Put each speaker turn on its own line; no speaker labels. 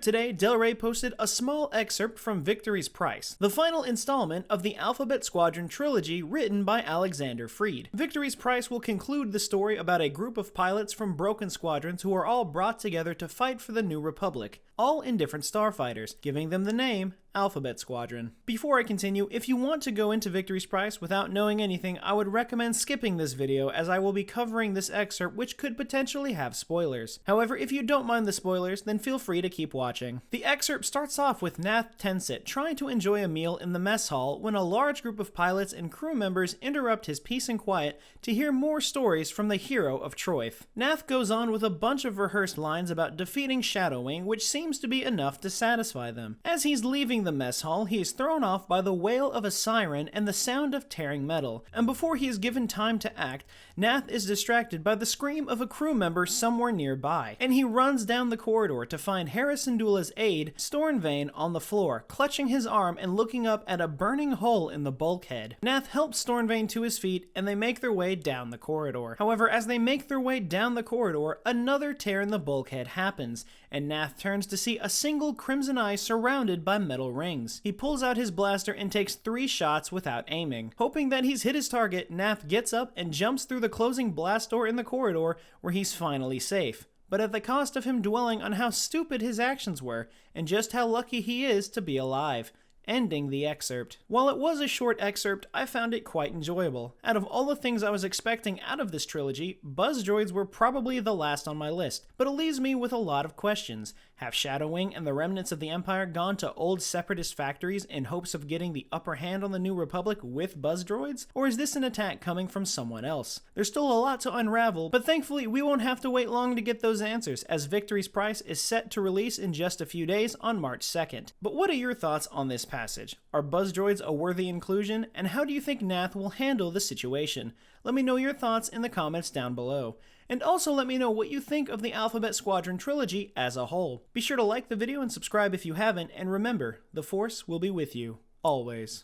today, Del Rey posted a small excerpt from Victory's Price, the final installment of the Alphabet Squadron Trilogy written by Alexander Freed. Victory's Price will conclude the story about a group of pilots from broken squadrons who are all brought together to fight for the New Republic, all in different starfighters, giving them the name Alphabet Squadron. Before I continue, if you want to go into Victory's Price without knowing anything, I would recommend skipping this video as I will be covering this excerpt which could potentially have spoilers. However, if you don't mind the spoilers, then feel free to keep watching. The excerpt starts off with Nath Tenset trying to enjoy a meal in the mess hall when a large group of pilots and crew members interrupt his peace and quiet to hear more stories from the hero of Troyth. Nath goes on with a bunch of rehearsed lines about defeating Shadowwing, which seems to be enough to satisfy them. As he's leaving the mess hall, he is thrown off by the wail of a siren and the sound of tearing metal, and before he is given time to act, Nath is distracted by the scream of a crew member somewhere nearby, and he runs down the corridor to find Hera Syndulla's aide, Stornvane, on the floor, clutching his arm and looking up at a burning hole in the bulkhead. Nath helps Stornvane to his feet, and they make their way down the corridor. However, as they make their way down the corridor, another tear in the bulkhead happens, and Nath turns to see a single crimson eye surrounded by metal rings. He pulls out his blaster and takes 3 shots without aiming. Hoping that he's hit his target, Nath gets up and jumps through the closing blast door in the corridor where he's finally safe, but at the cost of him dwelling on how stupid his actions were and just how lucky he is to be alive. Ending the excerpt. While it was a short excerpt, I found it quite enjoyable. Out of all the things I was expecting out of this trilogy, buzz droids were probably the last on my list, but it leaves me with a lot of questions. Have Shadowwing and the remnants of the Empire gone to old separatist factories in hopes of getting the upper hand on the New Republic with buzz droids? Or is this an attack coming from someone else? There's still a lot to unravel, but thankfully we won't have to wait long to get those answers, as Victory's Price is set to release in just a few days on March 2nd. But what are your thoughts on this passage? Are buzz droids a worthy inclusion, and how do you think Nath will handle the situation? Let me know your thoughts in the comments down below. And also let me know what you think of the Alphabet Squadron Trilogy as a whole. Be sure to like the video and subscribe if you haven't, and remember, the Force will be with you, always.